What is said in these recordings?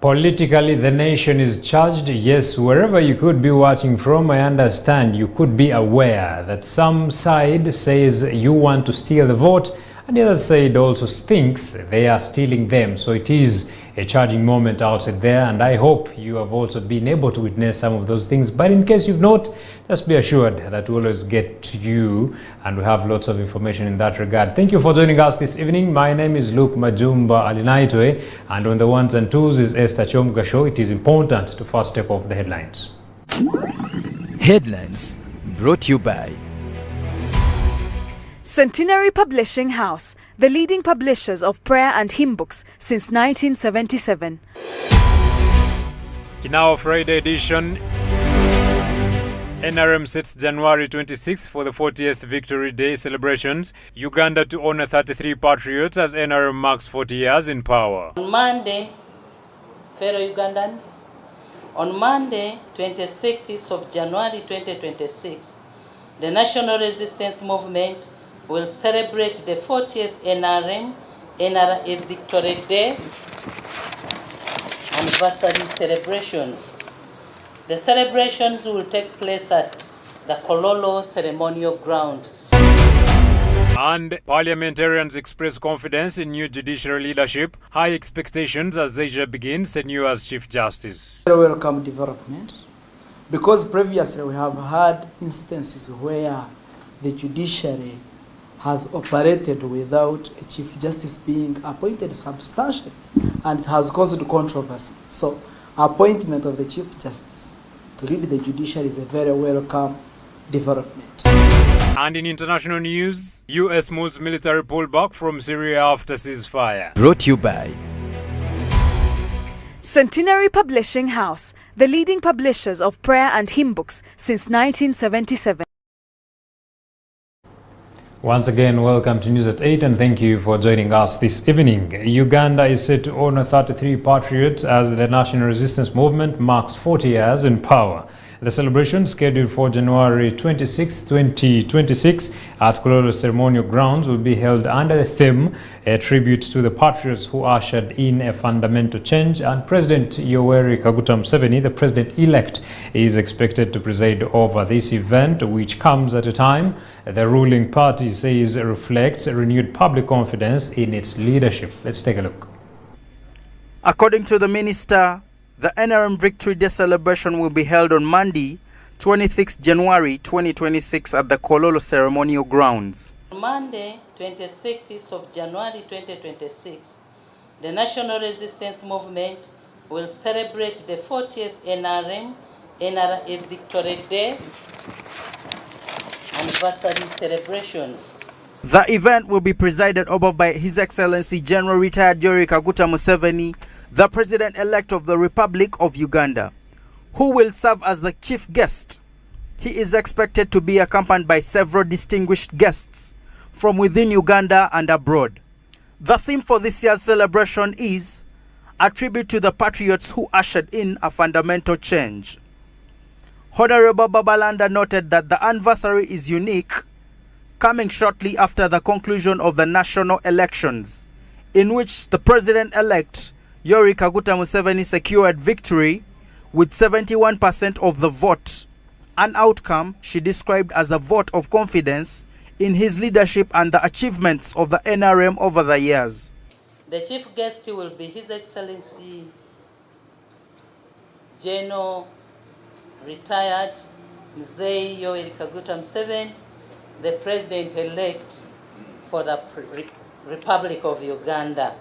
Politically, the nation is charged. Yes, wherever you could be watching from, I understand you could be aware that some side says you want to steal the vote, and the other side also thinks they are stealing them. So it is a charging moment out there, and I hope you have also been able to witness some of those things. But in case you've not, just be assured that we always get to you, and we have lots of information in that regard. Thank you for joining us this evening. My name is Luke Majumba Alinaitwe, and on the ones and twos is Esther Chomgasho. It is important to first take off the headlines. Headlines brought to you by Centenary Publishing House, the leading publishers of prayer and hymn books since 1977. In our Friday edition, NRM sets January 26th for the 40th Victory Day celebrations. Uganda to honor 33 patriots as NRM marks 40 years in power. On Monday, fellow Ugandans, on Monday, 26th of January 2026, the National Resistance Movement will celebrate the 40th NRM Victory Day anniversary celebrations. The celebrations will take place at the Kololo Ceremonial Grounds. And parliamentarians express confidence in new judiciary leadership, high expectations as Asia begins tenure as Chief Justice. Very welcome development, because previously we have had instances where the judiciary has operated without a Chief Justice being appointed substantially, and it has caused controversy. So, appointment of the Chief Justice to lead the judiciary is a very welcome development. And in international news, U.S. moves military pullback from Syria after ceasefire. brought to you by Centenary Publishing House, the leading publishers of prayer and hymn books since 1977. Once again, welcome to News at 8 and thank you for joining us this evening. Uganda is set to honor 33 patriots as the National Resistance Movement marks 40 years in power. The celebration, scheduled for January 26, 2026 at Kololo Ceremonial Grounds, will be held under the theme, a tribute to the patriots who ushered in a fundamental change, and President Yoweri Kaguta Museveni, the president-elect, is expected to preside over this event, which comes at a time the ruling party says reflects renewed public confidence in its leadership. Let's take a look. According to the minister, the NRM Victory Day celebration will be held on Monday, 26 January 2026 at the Kololo Ceremonial Grounds. On Monday, 26th of January 2026, the National Resistance Movement will celebrate the 40th NRM Victory Day anniversary celebrations. The event will be presided over by His Excellency General Retired Yoweri Kaguta Museveni, the President-elect of the Republic of Uganda, who will serve as the chief guest. He is expected to be accompanied by several distinguished guests from within Uganda and abroad. The theme for this year's celebration is a tribute to the patriots who ushered in a fundamental change. Honorable Babalanda noted that the anniversary is unique, coming shortly after the conclusion of the national elections, in which the President-elect Yoweri Kaguta Museveni secured victory with 71% of the vote, an outcome she described as a vote of confidence in his leadership and the achievements of the NRM over the years. The chief guest will be His Excellency General Retired Mzee Yoweri Kaguta Museveni, the President-elect for the Republic of Uganda,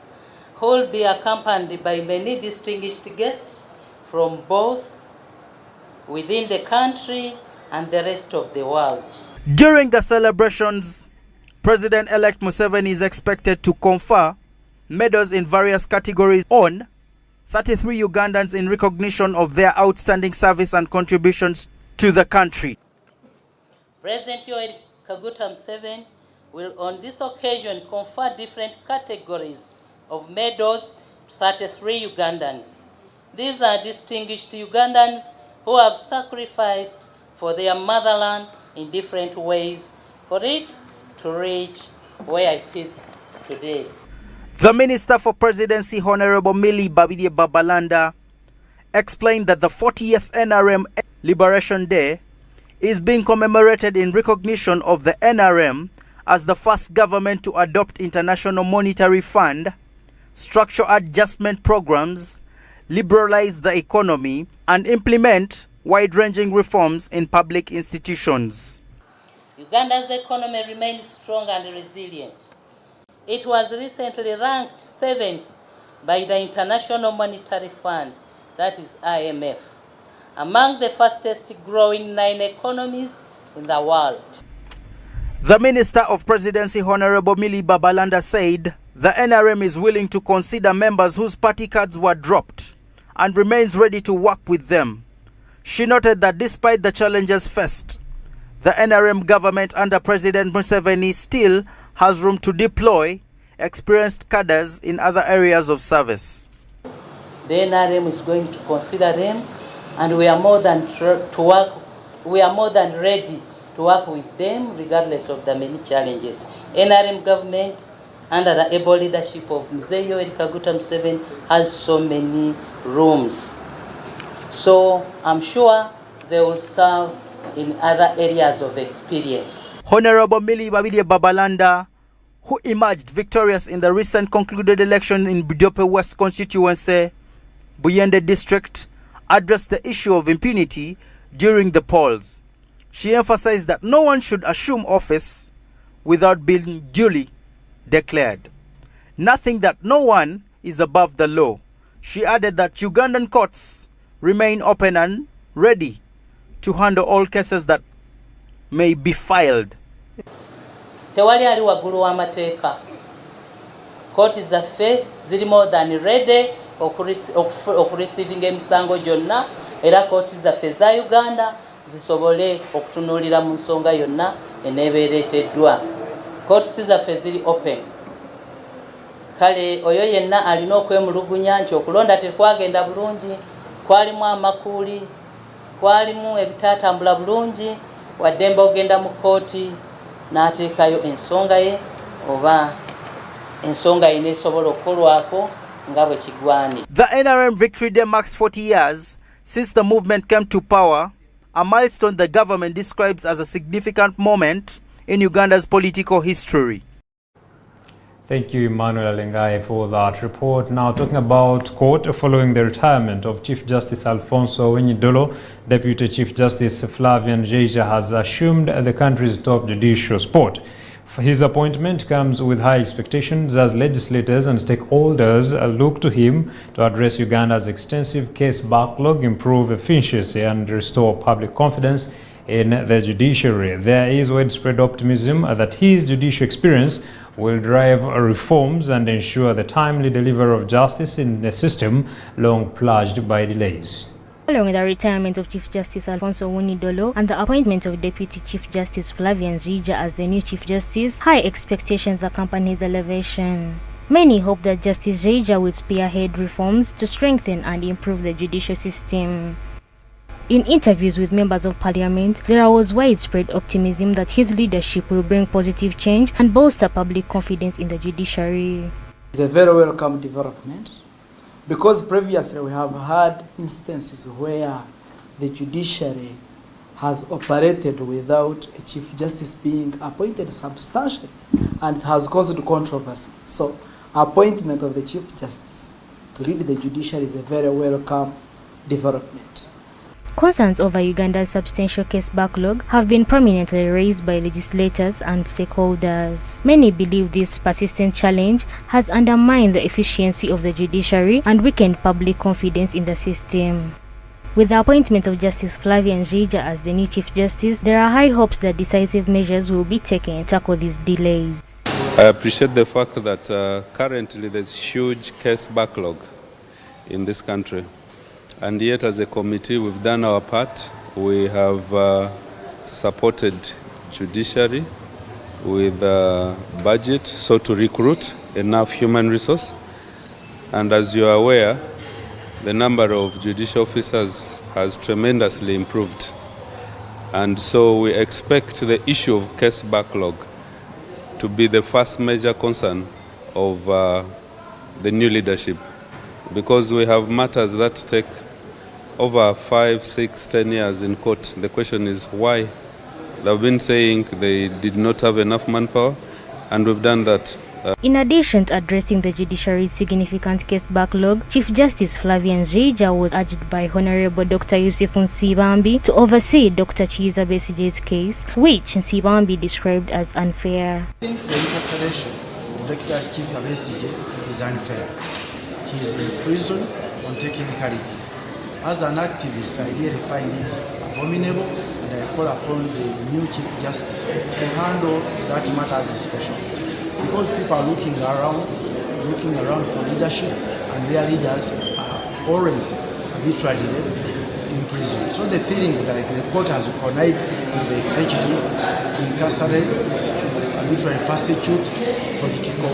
who will be accompanied by many distinguished guests from both within the country and the rest of the world. During the celebrations, President-elect Museveni is expected to confer medals in various categories on 33 Ugandans in recognition of their outstanding service and contributions to the country. President Yoweri Kaguta Museveni will on this occasion confer different categories of medals to 33 Ugandans. These are distinguished Ugandans who have sacrificed for their motherland in different ways for it to reach where it is today. The Minister for Presidency, Honorable Millie Babidie Babalanda, explained that the 40th NRM Liberation Day is being commemorated in recognition of the NRM as the first government to adopt International Monetary Fund, structure adjustment programs, liberalize the economy, and implement wide-ranging reforms in public institutions. Uganda's economy remains strong and resilient. It was recently ranked 7th by the International Monetary Fund, that is IMF, among the fastest growing 9 economies in the world. The Minister of Presidency, Honorable Millie Babalanda, said the NRM is willing to consider members whose party cards were dropped and remains ready to work with them. She noted that despite the challenges faced, the NRM government under President Museveni still has room to deploy experienced cadres in other areas of service. The NRM is going to consider them, and we are more than ready to work with them regardless of the many challenges. NRM government under the able leadership of Mzee Yoweri Kaguta Museveni has so many rooms. So I'm sure they will serve in other areas of experience. Honorable Millie Babidie Babalanda, who emerged victorious in the recent concluded election in Budope West constituency, Buyende district, addressed the issue of impunity during the polls. She emphasized that no one should assume office without being duly declared. Nothing that no one is above the law. She added that Ugandan courts remain open and ready to handle all cases that may be filed. Tewali ali waggulu w'amateeka. Kooti zaffe ziri more than ready okureceiving emisango gyonna, era kooti zaffe za Uganda zisobole okutunuulira mu nsonga yonna eneebeereeteddwa. Kooti zaffe ziri open. Kale oyo yenna alina okwemulugunya nti okulonda tekwagenda bulungi, kwalimu amakuuli, kwalimu ebitaatambula bulungi, waddembe ogenda mu kooti n'ateekayo ensonga ye oba ensonga ye neesobola okukolwako nga bwe kigwanira. The NRM Victory Day marks 40 years since the movement came to power, a milestone the government describes as a significant moment in Uganda's political history. Thank you, Emmanuel Alengai, for that report. Now, talking about court, following the retirement of Chief Justice Alfonso Owiny-Dollo, Deputy Chief Justice Flavian Njeija has assumed the country's top judicial spot. His appointment comes with high expectations as legislators and stakeholders look to him to address Uganda's extensive case backlog, improve efficiency, and restore public confidence in the judiciary. There is widespread optimism that his judicial experience will drive reforms and ensure the timely delivery of justice in a system long plagued by delays. Following the retirement of Chief Justice Alfonso Owiny-Dollo and the appointment of Deputy Chief Justice Flavian Njeija as the new Chief Justice, high expectations accompany his elevation. Many hope that Justice Njeija will spearhead reforms to strengthen and improve the judicial system. In interviews with members of parliament, there was widespread optimism that his leadership will bring positive change and bolster public confidence in the judiciary. It's a very welcome development because previously we have had instances where the judiciary has operated without a Chief Justice being appointed substantially, and it has caused controversy. So appointment of the Chief Justice to lead the judiciary is a very welcome development. Concerns over Uganda's substantial case backlog have been prominently raised by legislators and stakeholders. Many believe this persistent challenge has undermined the efficiency of the judiciary and weakened public confidence in the system. With the appointment of Justice Flavian Njeija as the new Chief Justice, there are high hopes that decisive measures will be taken to tackle these delays. I appreciate the fact that currently there's huge case backlog in this country. And yet, as a committee, we've done our part. We have supported judiciary with budget, so to recruit enough human resource. And as you are aware, the number of judicial officers has tremendously improved. And so we expect the issue of case backlog to be the first major concern of the new leadership, because we have matters that take over 5, 6, 10 years in court. The question is why? They've been saying they did not have enough manpower, and we've done that. In addition to addressing the judiciary's significant case backlog, Chief Justice Flavian Nzija was urged by Honorable Dr. Yusuf Nsibambi to oversee Dr. Chiza Besige's case, which Nsibambi described as unfair. I think the incarceration of Dr. Chiza Besige is unfair. He is in prison on technicalities. As an activist, I really find it abominable, and I call upon the new Chief Justice to handle that matter as a special case. Because people are looking around for leadership, and their leaders are always arbitrarily in prison. So the feeling is like the court has connived with the executive to incarcerate, to arbitrarily persecute political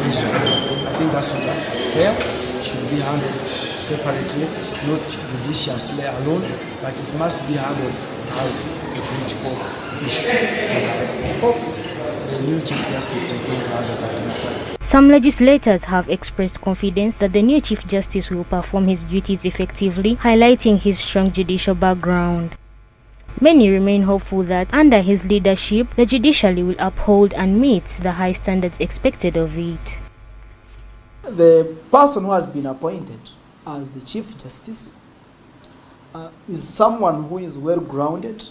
prisoners. I think that's not fair. It should be handled separately, not judiciously alone, but it must be handled as a political issue. And I hope the new Chief Justice is going to handle that matter. Some legislators have expressed confidence that the new Chief Justice will perform his duties effectively, highlighting his strong judicial background. Many remain hopeful that under his leadership, the judiciary will uphold and meet the high standards expected of it. The person who has been appointed as the Chief Justice is someone who is well grounded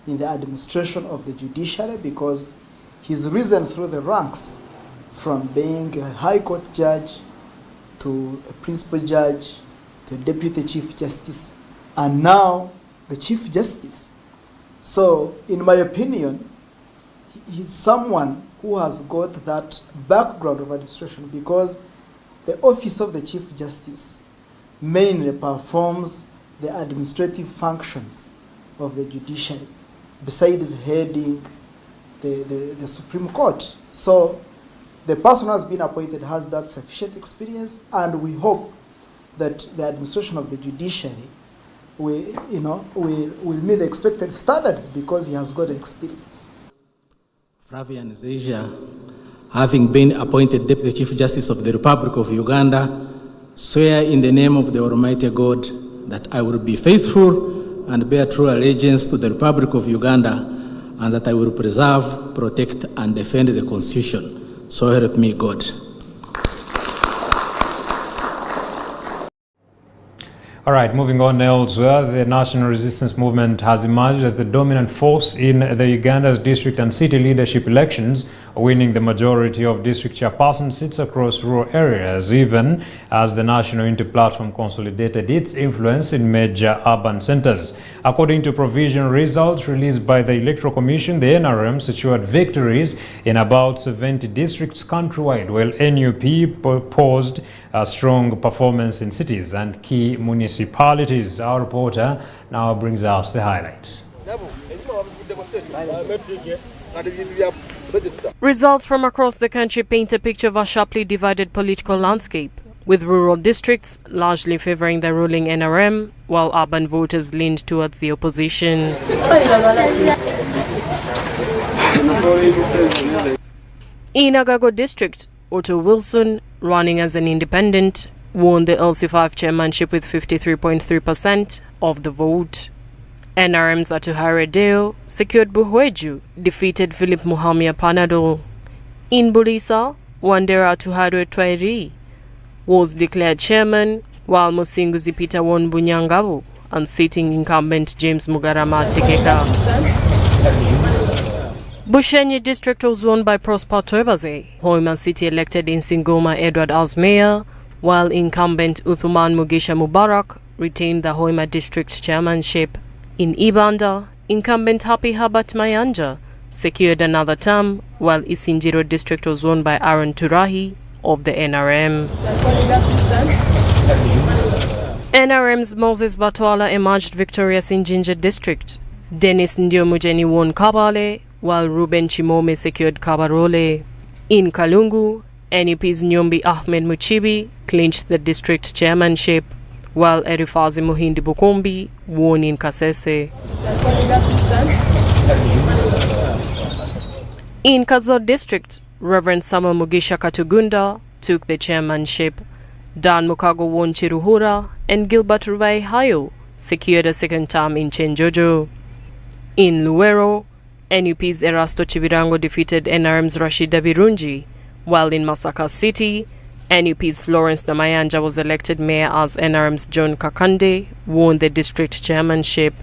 in the administration of the judiciary, because he's risen through the ranks from being a High Court judge to a principal judge to a Deputy Chief Justice and now the Chief Justice. So in my opinion, he's someone who has got that background of administration, because the office of the Chief Justice mainly performs the administrative functions of the judiciary, besides heading the Supreme Court. So the person who has been appointed has that sufficient experience, and we hope that the administration of the judiciary will meet the expected standards, because he has got experience. Flavian Nzija, having been appointed Deputy Chief Justice of the Republic of Uganda, swear in the name of the Almighty God that I will be faithful and bear true allegiance to the Republic of Uganda, and that I will preserve, protect, and defend the Constitution. So help me God. All right, moving on elsewhere, the National Resistance Movement has emerged as the dominant force in the Uganda's district and city leadership elections, winning the majority of district chairperson seats across rural areas, even as the National Unity Platform consolidated its influence in major urban centers. According to provisional results released by the Electoral Commission, the NRM secured victories in about 70 districts countrywide, while NUP posed a strong performance in cities and key municipalities. Our reporter now brings us the highlights. Results from across the country paint a picture of a sharply divided political landscape, with rural districts largely favoring the ruling NRM, while urban voters leaned towards the opposition. In Agago district, Otto Wilson, running as an independent, won the LC5 chairmanship with 53.3% of the vote. NRM's Atuhare Deo secured Buhweju, defeated Philip Muhamia Panadol. In Bulisa, Wandera Atuhare Twairi was declared chairman, while Musinguzi Peter won Bunyangavu and sitting incumbent James Mugarama Tekeka. Bushenyi district was won by Prosper Toibaze. Hoima City elected in Singoma Edward as mayor, while incumbent Uthuman Mugisha Mubarak retained the Hoima district chairmanship. In Ibanda, incumbent Happy Habat Mayanja secured another term, while Isinjiro district was won by Aaron Turahi of the NRM. NRM's Moses Batwala emerged victorious in Jinja district. Dennis Ndiomujeni won Kabale, while Ruben Chimome secured Kabarole. In Kalungu, NUP's Nyombi Ahmed Muchibi clinched the district chairmanship, while Erifazi Muhindi Bukumbi won in Kasese. In Kazo district, Reverend Samuel Mugisha Katugunda took the chairmanship. Dan Mukago won Chiruhura and Gilbert Ruvai Hayo secured a second term in Chenjojo. In Luero, NUP's Erasto Chivirango defeated NRM's Rashida Virunji, while in Masaka City, NUP's Florence Namayanja was elected mayor as NRM's John Kakande won the district chairmanship.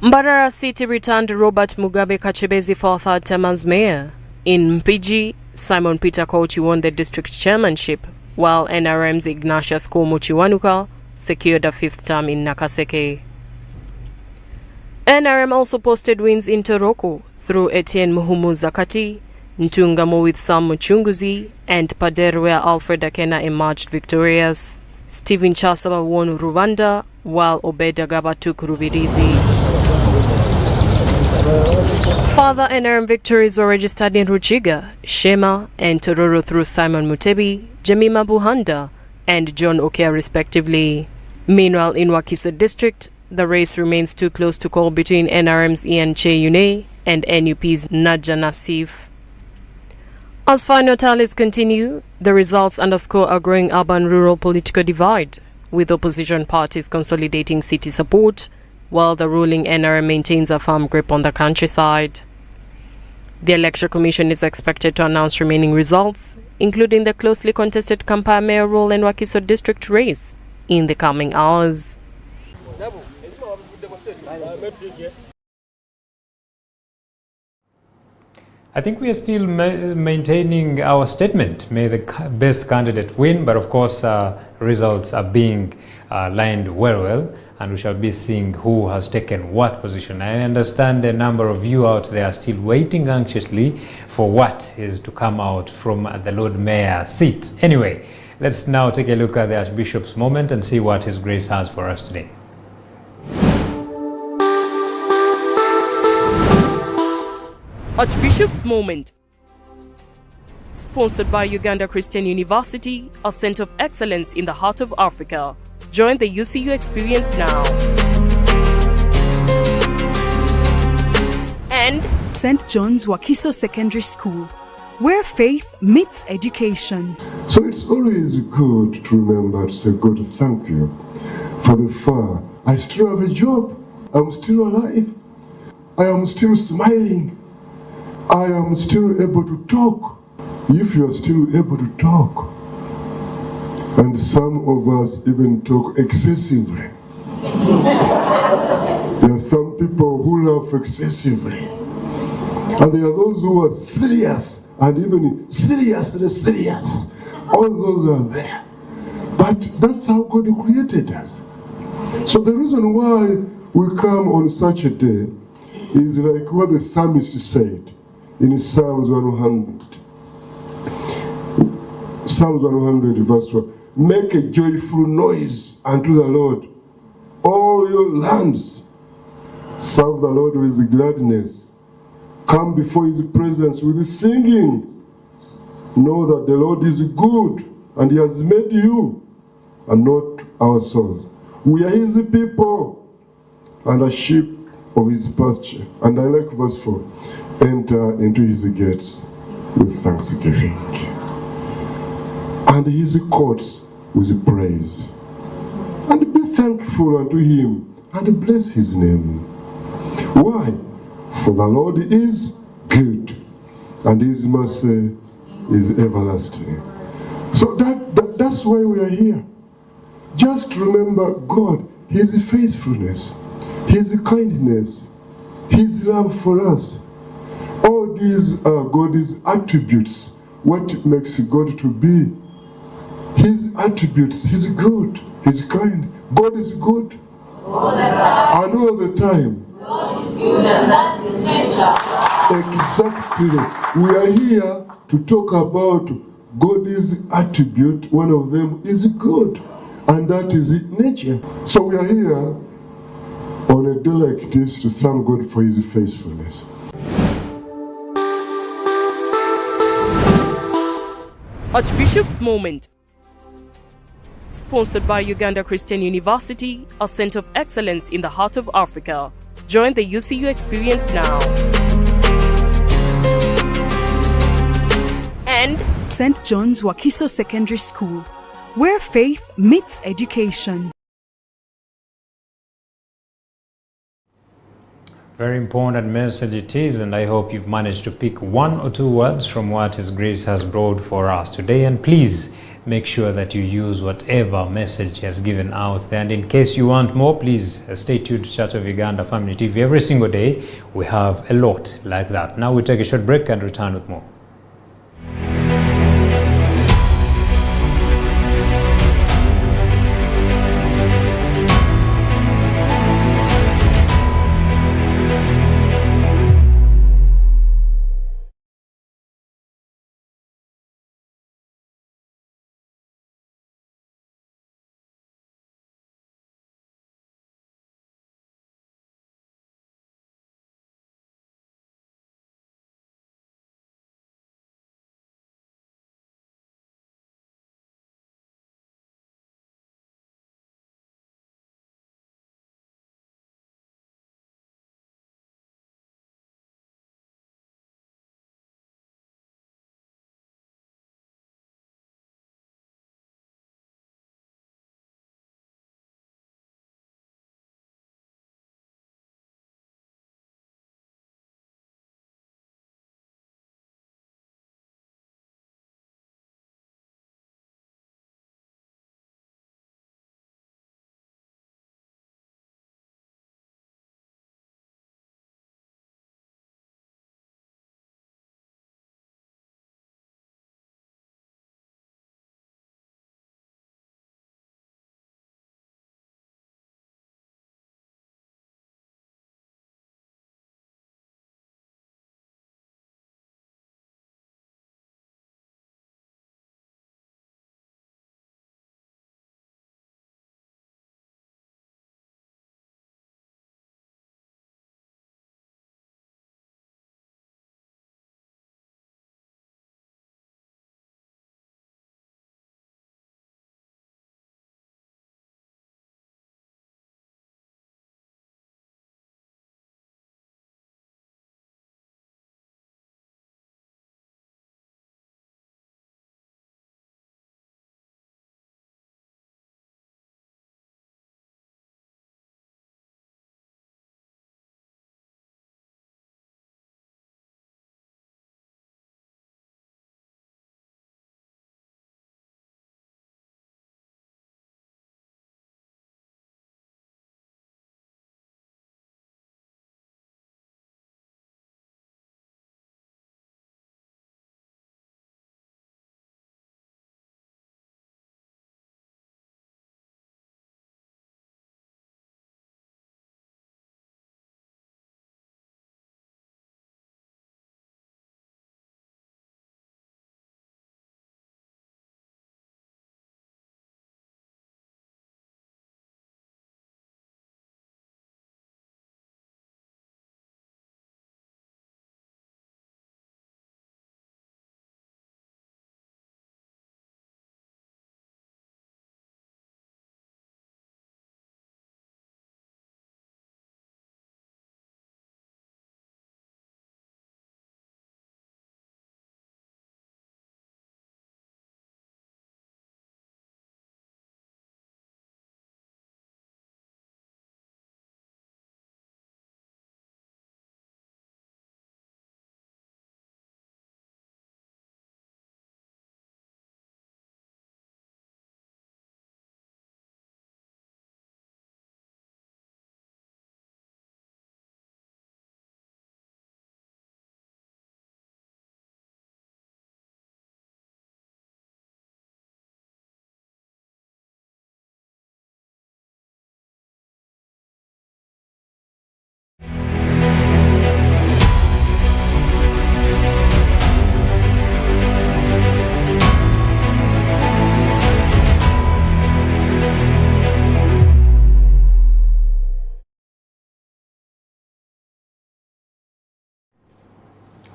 Mbarara City returned Robert Mugabe Kachebezi for a third term as mayor. In Mpiji, Simon Peter Kochi won the district chairmanship, while NRM's Ignatius Komu Chiwanuka secured a fifth term in Nakaseke. NRM also posted wins in Toroko through Etienne Muhumu Zakati, Ntungamo with Sam Muchunguzi, and Pader where Alfred Akena emerged victorious. Stephen Chasaba won Rwanda, while Obed Agaba took Rubirizi. Further NRM victories were registered in Ruchiga, Shema, and Tororo through Simon Mutebi, Jemima Buhanda, and John Okea respectively. Meanwhile, in Wakiso district, the race remains too close to call between NRM's Ian Cheyune and NUP's Naja Nassif. As final tallies continue, the results underscore a growing urban-rural political divide, with opposition parties consolidating city support, while the ruling NRM maintains a firm grip on the countryside. The Electoral Commission is expected to announce remaining results, including the closely contested Kampala mayoral and Wakiso district race, in the coming hours. I think we are still maintaining our statement, may the best candidate win, but of course results are being lined very well, and we shall be seeing who has taken what position. I understand a number of you out there are still waiting anxiously for what is to come out from the Lord Mayor seat. Anyway, let's now take a look at the Archbishop's moment and see what His Grace has for us today. Archbishop's Moment, sponsored by Uganda Christian University, a center of excellence in the heart of Africa. Join the UCU experience now. And St. John's Wakiso Secondary School, where faith meets education. So it's always good to remember to say, God, thank you for the far. I still have a job. I'm still alive. I am still smiling. I am still able to talk. If you are still able to talk, and some of us even talk excessively. There are some people who laugh excessively. And there are those who are serious, and even seriously serious. All those are there. But that's how God created us. So the reason why we come on such a day is like what the psalmist said in Psalms 100. Psalms 100 verse 1. Make a joyful noise unto the Lord, all your lands. Serve the Lord with gladness. Come before His presence with singing. Know that the Lord is good, and He has made you, and not ourselves. We are His people, and a sheep of His pasture. And I like verse 4. Enter into His gates with thanksgiving, and His courts with praise. And be thankful unto Him, and bless His name. Why? For the Lord is good, and His mercy is everlasting. So that's why we are here. Just remember God, His faithfulness, His kindness, His love for us. All these are God's attributes. What makes God to be? His attributes. He's good. He's kind. God is good. And all the time. God is good, and that's His nature. Exactly. We are here to talk about God's attribute. One of them is good, and that is His nature. So we are here on a day like this to thank God for His faithfulness. Archbishop's Moment, sponsored by Uganda Christian University, a center of excellence in the heart of Africa. Join the UCU experience now. St. John's Wakiso Secondary School, where faith meets education. Very important message it is, and I hope you've managed to pick one or two words from what His Grace has brought for us today. And please make sure that you use whatever message He has given out there. And in case you want more, please stay tuned to Church of Uganda Family TV. Every single day we have a lot like that. Now we take a short break and return with more.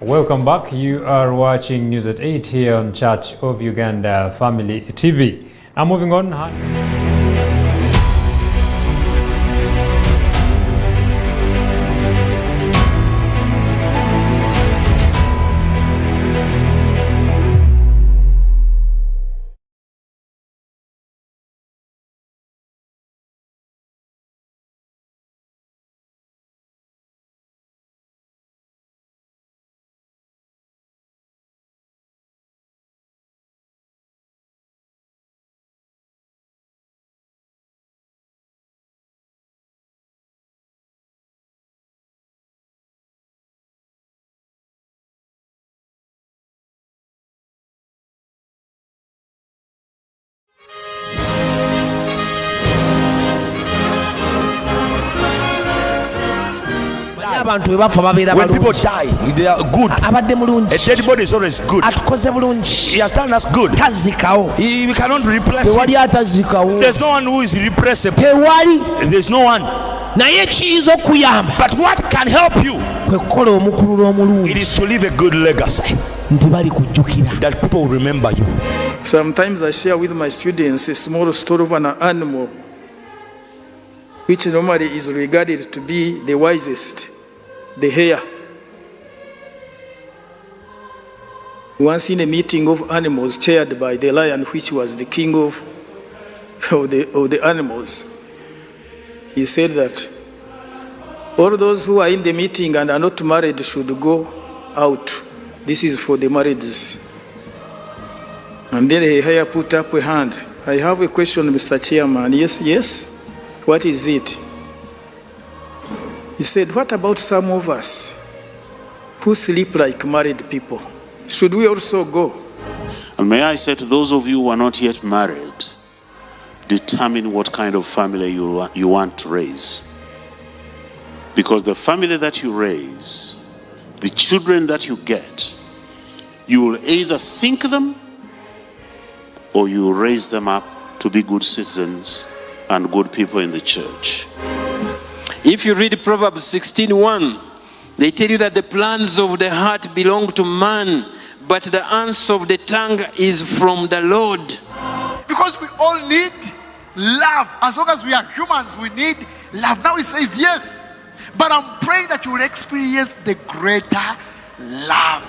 Welcome back. You are watching News at 8 here on Church of Uganda Family TV. Now moving on. abantu webafa babeera When people balungi. die, they are good. Abadde mulungi. A dead body is always good. Atukoze bulungi. He has done us good. Tazikawo. We cannot replace Tewali him. atazikawo. There's no one who is replaceable. Tewali. There's no one. Naye ekiyinza okuyamba. But what can help you? Kwe kukola omukululo omulungi. It is to leave a good legacy. Nti bali kujjukira. That people will remember you. Sometimes I share with my students a small story of an animal which normally is regarded to be the wisest, the hare. Once in a meeting of animals chaired by the lion, which was the king of the animals, he said that all those who are in the meeting and are not married should go out. This is for the marrieds. And then the hare put up a hand. I have a question, Mr. Chairman. Yes. What is it? He said, what about some of us who sleep like married people? Should we also go? And may I say to those of you who are not yet married, determine what kind of family you want to raise. Because the family that you raise, the children that you get, you will either sink them or you will raise them up to be good citizens and good people in the church. If you read Proverbs 16:1, they tell you that the plans of the heart belong to man, but the answer of the tongue is from the Lord. Because we all need love. As long as we are humans, we need love. Now he says yes, but I'm praying that you will experience the greater love.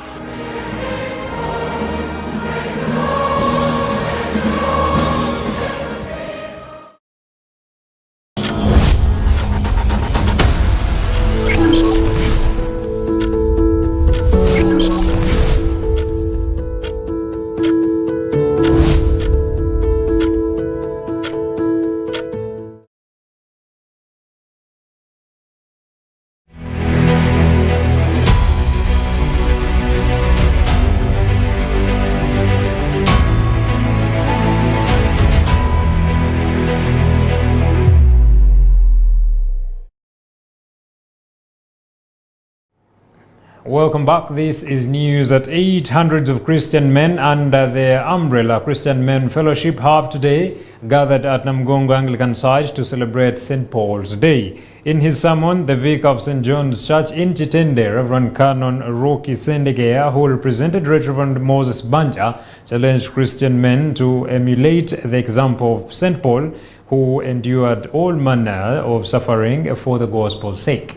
Welcome back. This is news at 8. Hundreds of Christian men under the umbrella Christian Men Fellowship have today gathered at Namgongo Anglican site to celebrate St. Paul's Day. In his sermon, the vicar of St. John's Church in Chitende, Reverend Canon Rocky Sendegea, who represented Reverend Moses Banja, challenged Christian men to emulate the example of St. Paul, who endured all manner of suffering for the gospel's sake.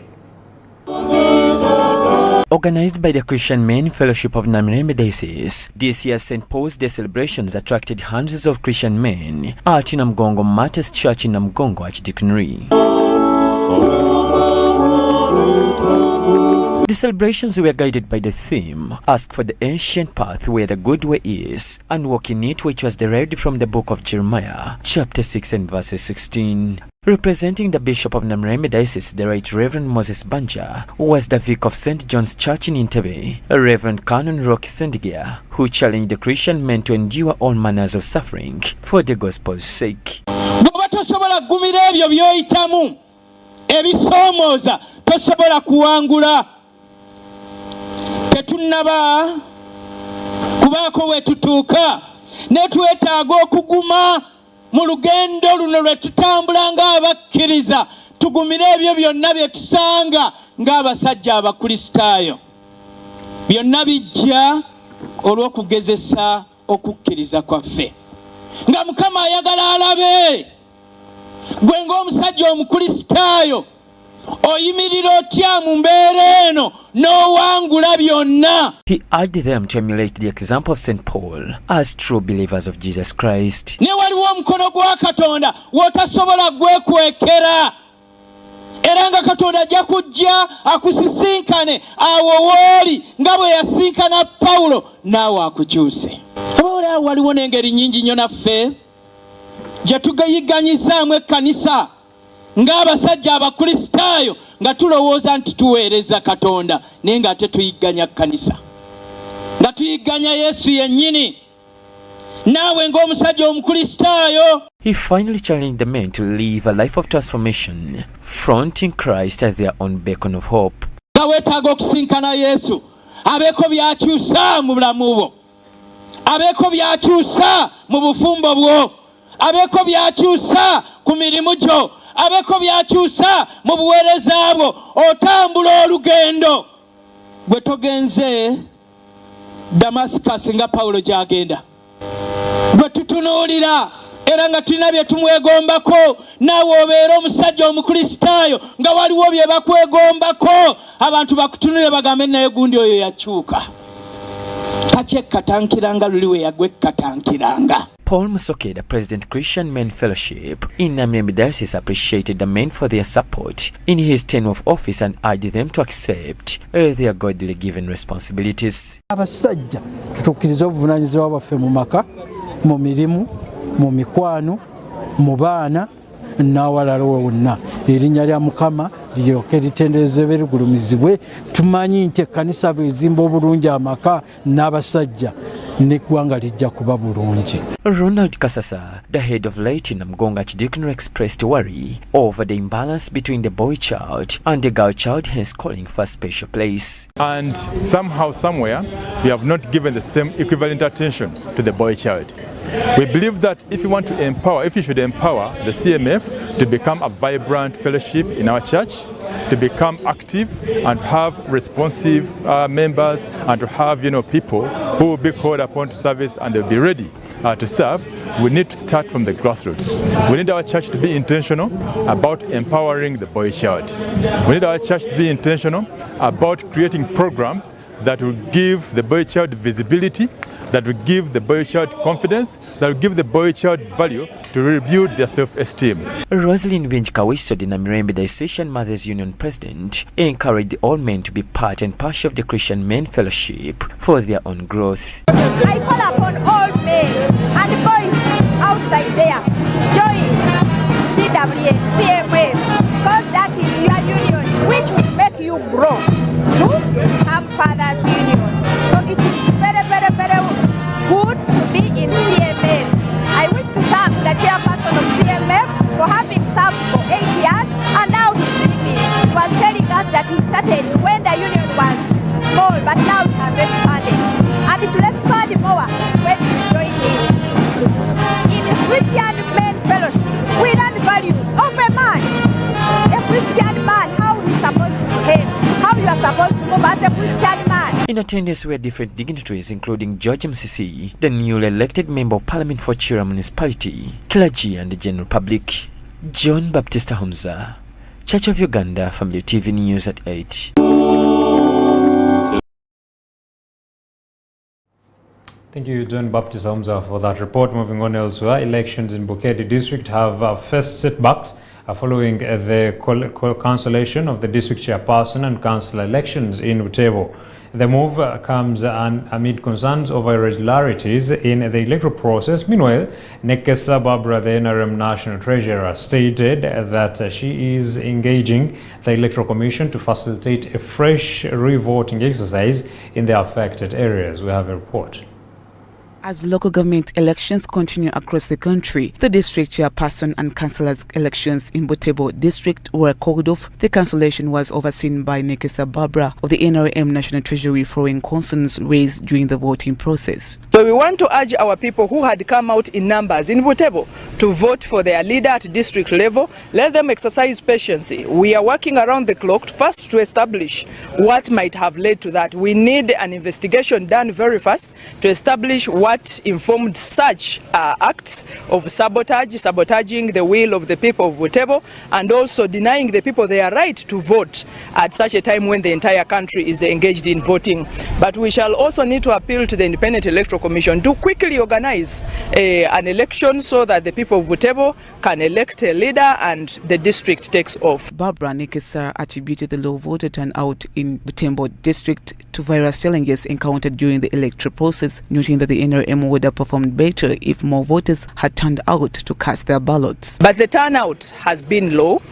Organized by the Christian Men Fellowship of Namirembe Diocese, this year's St. Paul's Day celebrations attracted hundreds of Christian men at Namgongo Martyrs Church in Namgongo Archdeaconry. The celebrations were guided by the theme, Ask for the ancient path where the good way is, and walk in it, which was derived from the book of Jeremiah, chapter 6 and verses 16. Representing the Bishop of Namirembe Diocese, the Right Reverend Moses Banja, was the vicar of St. John's Church in Entebbe, Reverend Canon Rocky Sendegea, who challenged the Christian men to endure all manners of suffering for the gospel's sake. Bw'oba tosobola ggumira ebyo by'oyitamu ebisoomooza tosobola kuwangula. Tetunnaba kubaako we tutuuka ne twetaaga okuguma mu lugendo luno lwe tutambula ng'abakkiriza, tugumire ebyo byonna bye tusanga ng'abasajja abakristaayo. Byonna bijja olw'okugezesa okukkiriza kwaffe. Nga Mukama ayagala alabe gwe ng'omusajja omukristaayo oyimirira otya mu mbeera eno n'owangula byonna. He urged them to emulate the example of St. Paul as true believers of Jesus Christ. Ne waliwo omukono gwa Katonda w'otasobola gwekwekera, era nga Katonda ajja kujja akusisinkane awo wooli nga bwe yasinkana Pawulo naawe akukyuse. Oba waliwo n'engeri nnyingi nnyo naffe gye tugayiganyizaamu ekkanisa ng'abasajja abakristaayo nga tulowooza nti tuweereza Katonda naye ng'ate tuyigganya kkanisa, nga tuyigganya Yesu yennyini. Naawe ng'omusajja omukristaayo. He finally challenged the men to live a life of transformation, fronting Christ as their own beacon of hope. nga weetaaga okusinkana Yesu abeeko byakyusa mu bulamu bwo, abeeko byakyusa mu bufumbo bwo, abeeko byakyusa ku mirimu gyo, abeeko byakyusa mu buweereza bwo, otambula olugendo gwe togenze Damascus nga Pawulo gy'agenda, gwe tutunuulira era nga tulina bye tumwegombako. Naawe obeera omusajja omukristaayo nga waliwo bye bakwegombako, abantu bakutunule bagambe naye gundi oyo yakyuka, takyekatankiranga luli we yagwekkatankiranga. Paul Musoke, the President Christian Men Fellowship in Namirembe Diocese, appreciated the men for their support in his tenure of office and urged them to accept their godly given responsibilities. Abasajja tutuukiriza obuvunaanyizibwa bwaffe mu maka, mu mirimu, mu mikwano, mu baana n'awalala wonna. Erinnya lya Mukama liryoke litenderezebwe ligulumizibwe. Tumanyi nti ekkanisa bw'ezimba obulungi amaka n'abasajja n'eggwanga lijja kuba bulungi. Ronald Kasasa, the head of Leyton Namgonga Archdeaconry, expressed worry over the imbalance between the boy child and the girl child, hence calling for a special place. And somehow, somewhere, we have not given the same equivalent attention to the boy child. We believe that if you want to empower, if you should empower the CMF to become a vibrant fellowship in our church, to become active and have responsive members, and to have people who will be called upon to service and they'll be ready to serve, we need to start from the grassroots. We need our church to be intentional about empowering the boy child. We need our church to be intentional about creating programs that will give the boy child visibility, that will give the boy child confidence, that will give the boy child value to rebuild their self-esteem. Rosalind Winchkawiso, the Namirembe Diocesan Mothers Union President, encouraged all men to be part and parcel of the Christian Men Fellowship for their own growth. I call upon all men and boys outside there, join CWA, CMA, because that is your union which will make you grow to become fathers union. So it is very, very, very good to be in CMF. I wish to thank the chairperson of CMF for having served for 8 years, and now he's leaving. He was telling us that he started when the union was small, but now it has expanded. And it will expand more when we join it. In the Christian Men Fellowship, we learn values of a man. A Christian man, how he's supposed to behave, how you are supposed to move as a Christian man. In attendance were different dignitaries including George MCC, the newly elected Member of Parliament for Chira Municipality, clergy and the general public. John Baptist Humza, Church of Uganda, Family TV News at 8. Thank you, John Baptist Humza, for that report. Moving on elsewhere, elections in Bukedi district have faced setbacks following the cancellation of the district chairperson and councillor elections in Butembo. The move comes amid concerns over irregularities in the electoral process. Meanwhile, Nekesa Barbara, the NRM National Treasurer, stated that she is engaging the Electoral Commission to facilitate a fresh re-voting exercise in the affected areas. We have a report. As local government elections continue across the country, the district chairperson and councillors elections in Butembo district were called off. The cancellation was overseen by Nekesa Barbara of the NRM National Treasury following concerns raised during the voting process. So we want to urge our people who had come out in numbers in Butembo to vote for their leader at district level. Let them exercise patience. We are working around the clock first to establish what might have led to that. We need an investigation done very fast to establish what informed such acts of sabotaging the will of the people of Butembo, and also denying the people their right to vote at such a time when the entire country is engaged in voting. But we shall also need to appeal to the Independent Electoral Commission to quickly organize an election so that the people of Butembo can elect a leader and the district takes off. Barbara Nekesa attributed the low voter turnout in Butembo district to various challenges encountered during the electoral process, noting that the NRM would have performed better if more voters had turned out to cast their ballots. But the turnout has been low,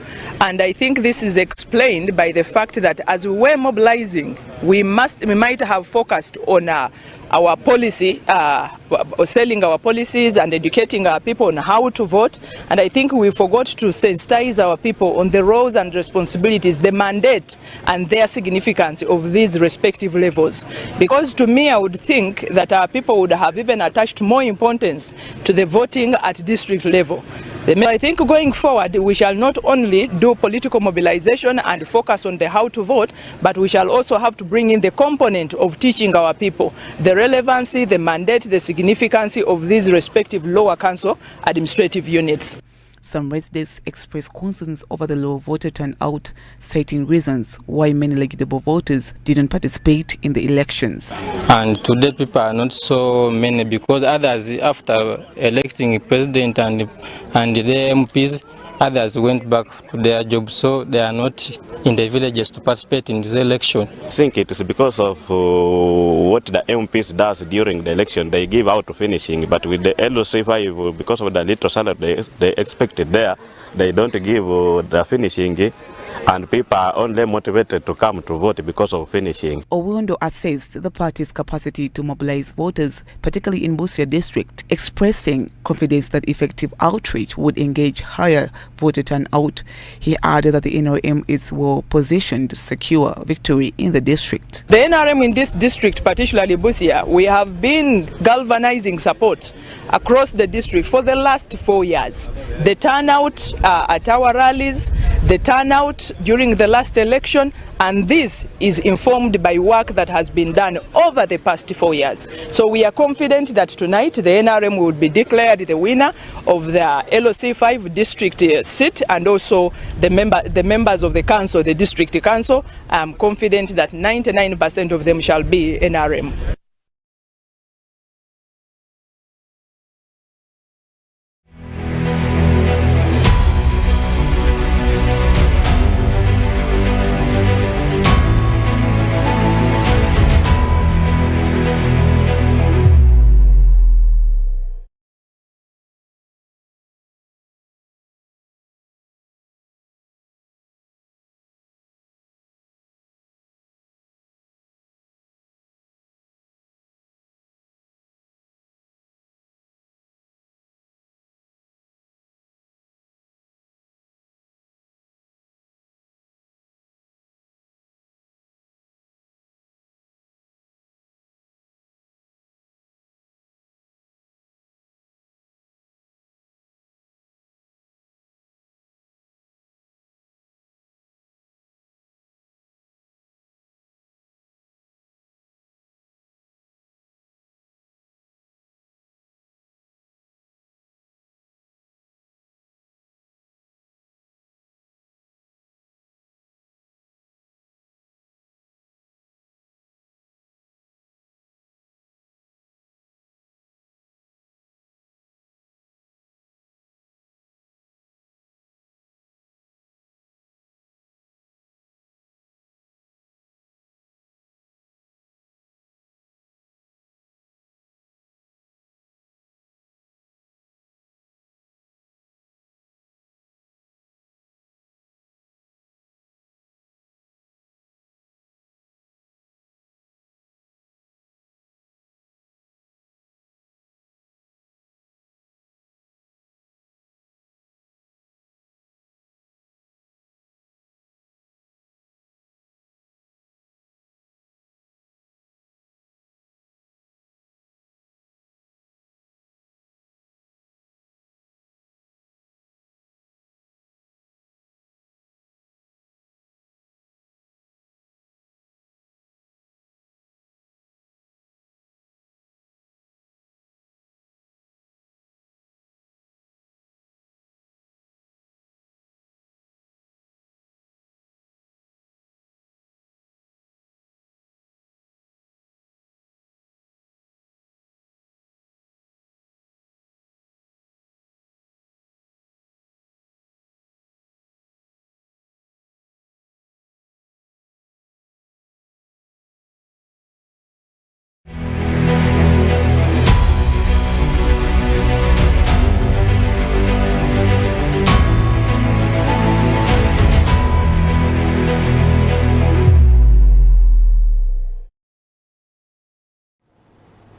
And I think this is explained by the fact that as we were mobilizing, we might have focused on our policy, selling our policies and educating our people on how to vote. And I think we forgot to sensitize our people on the roles and responsibilities, the mandate and their significance of these respective levels. Because to me, I would think that our people would have even attached more importance to the voting at district level. I think going forward, we shall not only do political mobilization and focus on the how to vote, but we shall also have to bring in the component of teaching our people the relevancy, the mandate, the significance of these respective lower council administrative units. Some residents expressed concerns over the low voter turnout, citing reasons why many eligible voters didn't participate in the elections. And today people are not so many because others, after electing president and the MPs, others went back to their jobs, so they are not in the villages to participate in this election. I think it is because of what the MPs does during the election. They give out to finishing, but with the LOC5, because of the little salary they expected there, they don't give the finishing, and people are only motivated to come to vote because of finishing. Owondo assessed the party's capacity to mobilize voters, particularly in Busia district, expressing confidence that effective outreach would engage higher voter turnout. He added that the NRM is well positioned to secure victory in the district. The NRM in this district, particularly Busia, we have been galvanizing support across the district for the last 4 years. The turnout at our rallies, the turnout during the last election, and this is informed by work that has been done over the past 4 years. So we are confident that tonight the NRM will be declared the winner of the LOC5 district seat, and also the members of the council, the district council. I'm confident that 99% of them shall be NRM.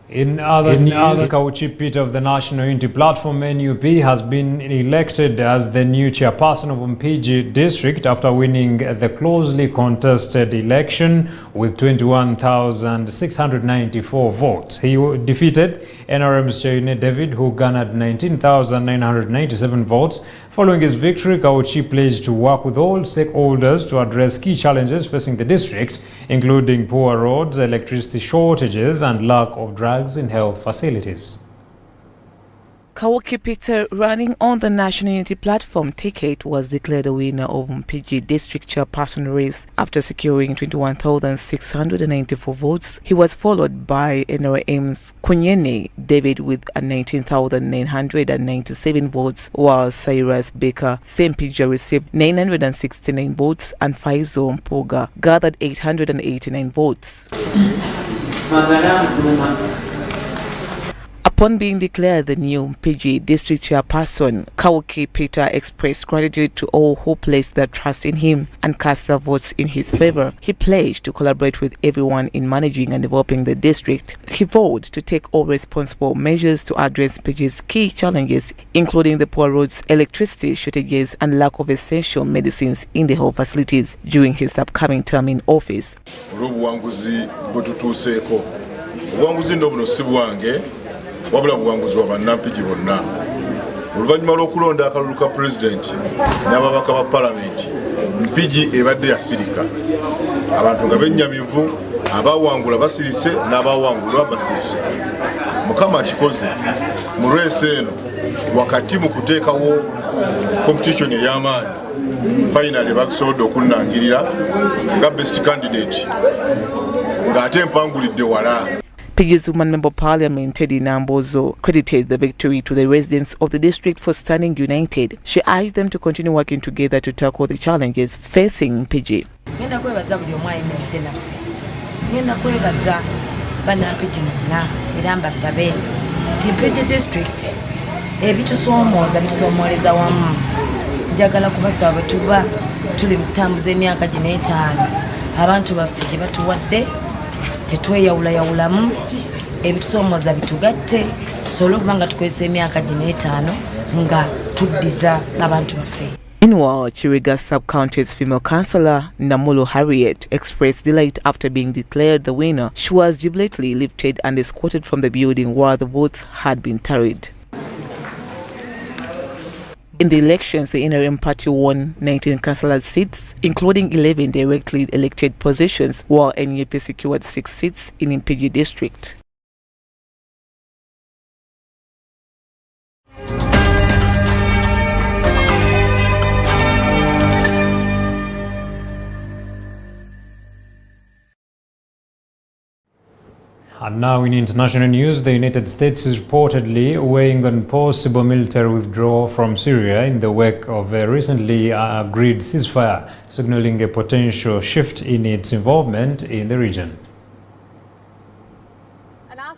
In other news, Kauchi Peter of the National Unity Platform NUP has been elected as the new chairperson of Mpigi district after winning the closely contested election with 21,694 votes. He defeated NRM's Chaine David, who garnered 19,997 votes. Following his victory, Kauchi pledged to work with all stakeholders to address key challenges facing the district, including poor roads, electricity shortages, and lack of drugs in health facilities. Kauchi Peter, running on the National Unity Platform ticket, was declared the winner of Mpigi District Chairperson race after securing 21,694 votes. He was followed by NRM's Kunyene David with 19,997 votes, while Cyrus Baker Sempija received 969 votes, and Faizo Mpoga gathered 889 votes. Upon being declared the new Mpigi District Chairperson, Kauchi Peter expressed gratitude to all who placed their trust in him and cast their votes in his favor. He pledged to collaborate with everyone in managing and developing the district. He vowed to take all responsible measures to address Mpigi's key challenges, including the poor roads, electricity shortages, and lack of essential medicines in the health facilities during his upcoming term in office. wabula buwanguzi wa bannampigi bonna oluvannyuma lw'okulonda akalulu ka pulezidenti n'ababaka ba palamenti Mpigi ebadde yasirika abantu nga bennyamivu abawangula basirise n'abawangulwa basirise. Mukama akikoze mu reesi eno wakati mu kuteekawo competition ey'amaanyi finally bakusobodde okunnangirira nga best candidate ng'ate empangulidde wala. Mpigi's woman member parliament Teddy Nambozo credited the victory to the residents of the district for standing united. She urged them to continue working together to tackle the challenges facing Mpigi. Ngenda kwebaza buli omwe ayimiridde naffe. Ngenda kwebaza bannampigi mwenna era mbasabe nti Mpigi district ebitusoomooza bisoomoleza wamu. Njagala kubasaba bwe tuba tuli mu tambuza emyaka gino etaano abantu baffe gye batuwadde tetweyawulayawulamu ebitusoomooza bitugatte tusobole okuba nga tukozesa emyaka gino etaano nga tuddiza abantu baffe. Meanwhile, Chiriga Sub-County's female councillor Namulu Harriet expressed delight after being declared the winner. She was jubilantly lifted and escorted from the building where the votes had been tallied. In the elections, the NRM party won 19 councillor seats, including 11 directly elected positions, while NUP secured 6 seats in Mpigi district. And now in international news, the United States is reportedly weighing on possible military withdrawal from Syria in the wake of a recently agreed ceasefire, signaling a potential shift in its involvement in the region.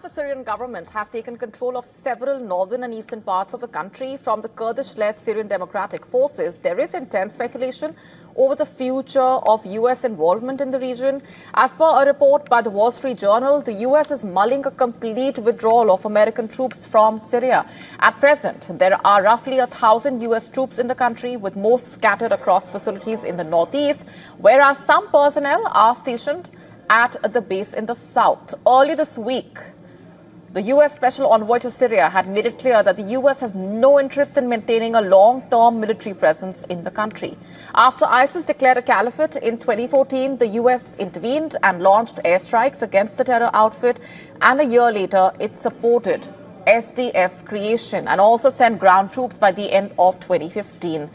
The Syrian government has taken control of several northern and eastern parts of the country from the Kurdish-led Syrian Democratic Forces. There is intense speculation over the future of U.S. involvement in the region. As per a report by the Wall Street Journal, the U.S. is mulling a complete withdrawal of American troops from Syria. At present, there are roughly 1,000 U.S. troops in the country, with most scattered across facilities in the northeast, whereas some personnel are stationed at the base in the south. Early this week, the U.S. Special Envoy to Syria had made it clear that the U.S. has no interest in maintaining a long-term military presence in the country. After ISIS declared a caliphate in 2014, the U.S. intervened and launched airstrikes against the terror outfit, and a year later, it supported SDF's creation and also sent ground troops by the end of 2015.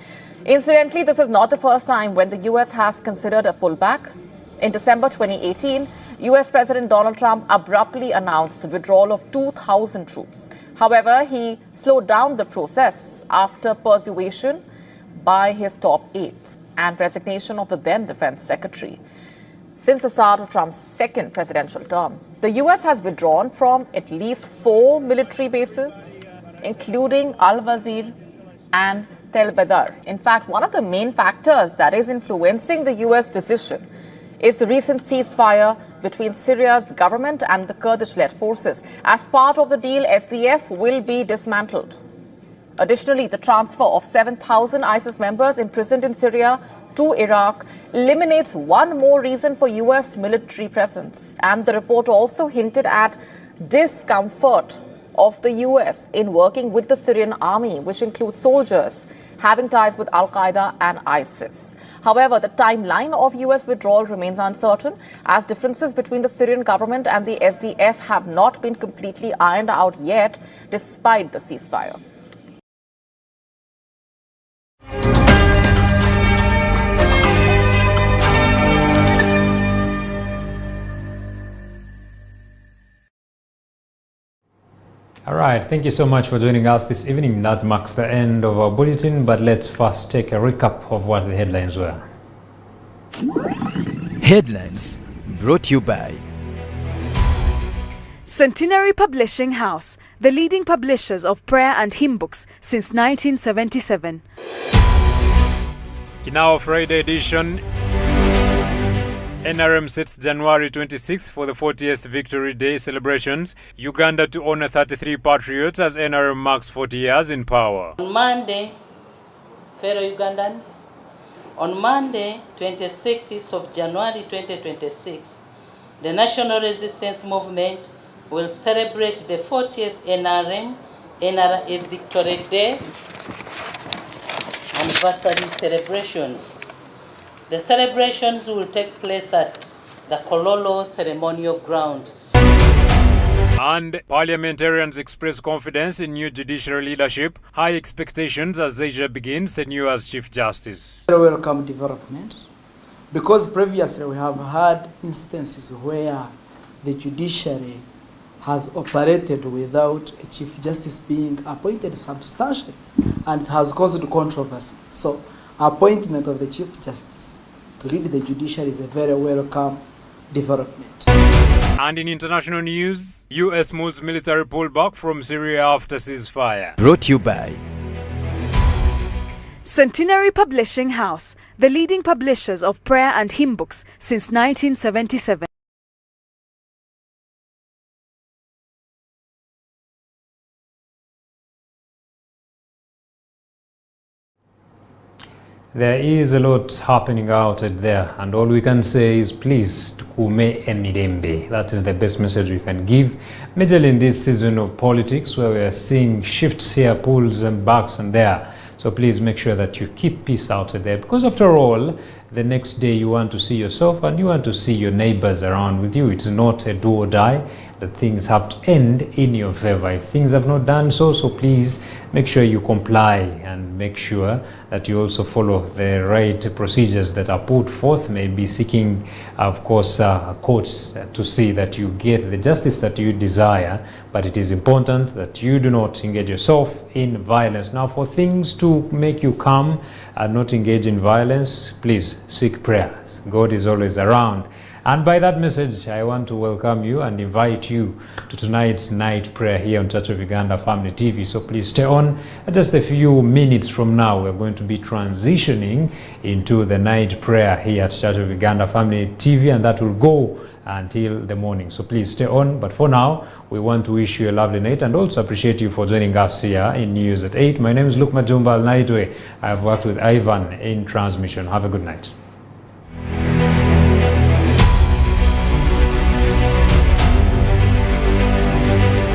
Incidentally, this is not the first time when the U.S. has considered a pullback. In December 2018, U.S. President Donald Trump abruptly announced the withdrawal of 2,000 troops. However, he slowed down the process after persuasion by his top aides and resignation of the then Defense Secretary. Since the start of Trump's second presidential term, the U.S. has withdrawn from at least 4 military bases, including Al-Wazir and Tel Bedar. In fact, one of the main factors that is influencing the U.S. decision is the recent ceasefire between Syria's government and the Kurdish-led forces. As part of the deal, SDF will be dismantled. Additionally, the transfer of 7,000 ISIS members imprisoned in Syria to Iraq eliminates one more reason for US military presence. And the report also hinted at discomfort of the US in working with the Syrian army, which includes soldiers having ties with Al-Qaeda and ISIS. However, the timeline of US withdrawal remains uncertain, as differences between the Syrian government and the SDF have not been completely ironed out yet, despite the ceasefire. All right, thank you so much for joining us this evening. That marks the end of our bulletin, but let's first take a recap of what the headlines were. Headlines brought to you by Centenary Publishing House, the leading publishers of prayer and hymn books since 1977. In our Friday edition, NRM sets January 26th for the 40th Victory Day celebrations. Uganda to honor 33 patriots as NRM marks 40 years in power. On Monday, fellow Ugandans, on Monday, 26th of January 2026, the National Resistance Movement will celebrate the 40th NRM Victory Day anniversary celebrations. The celebrations will take place at the Kololo Ceremonial Grounds. And parliamentarians express confidence in new judiciary leadership, high expectations as Zaija begins tenure as Chief Justice. Very welcome development, because previously we have had instances where the judiciary has operated without a Chief Justice being appointed substantially, and it has caused controversy. So, appointment of the Chief Justice to lead the judiciary is a very welcome development. And in international news, US moves military pullback from Syria after ceasefire. Brought to you by Centenary Publishing House, the leading publishers of prayer and hymn books since 1977. There is a lot happening out there, and all we can say is please tukume emirembe. That is the best message we can give, majorly in this season of politics where we are seeing shifts here, pulls and backs and there. So please make sure that you keep peace out there, because after all, the next day you want to see yourself and you want to see your neighbors around with you. It's not a do or die, that things have to end in your favor. If things have not done so, please make sure you comply and make sure that you also follow the right procedures that are put forth, maybe seeking, of course, courts to see that you get the justice that you desire. But it is important that you do not engage yourself in violence. Now, for things to make you calm and not engage in violence, please seek prayers. God is always around. And by that message, I want to welcome you and invite you to tonight's night prayer here on Church of Uganda Family TV. So please stay on. Just a few minutes from now, we're going to be transitioning into the night prayer here at Church of Uganda Family TV, and that will go until the morning. So please stay on. But for now, we want to wish you a lovely night and also appreciate you for joining us here in News at 8. My name is Luke Majumba Naitwe. I have worked with Ivan in transmission. Have a good night.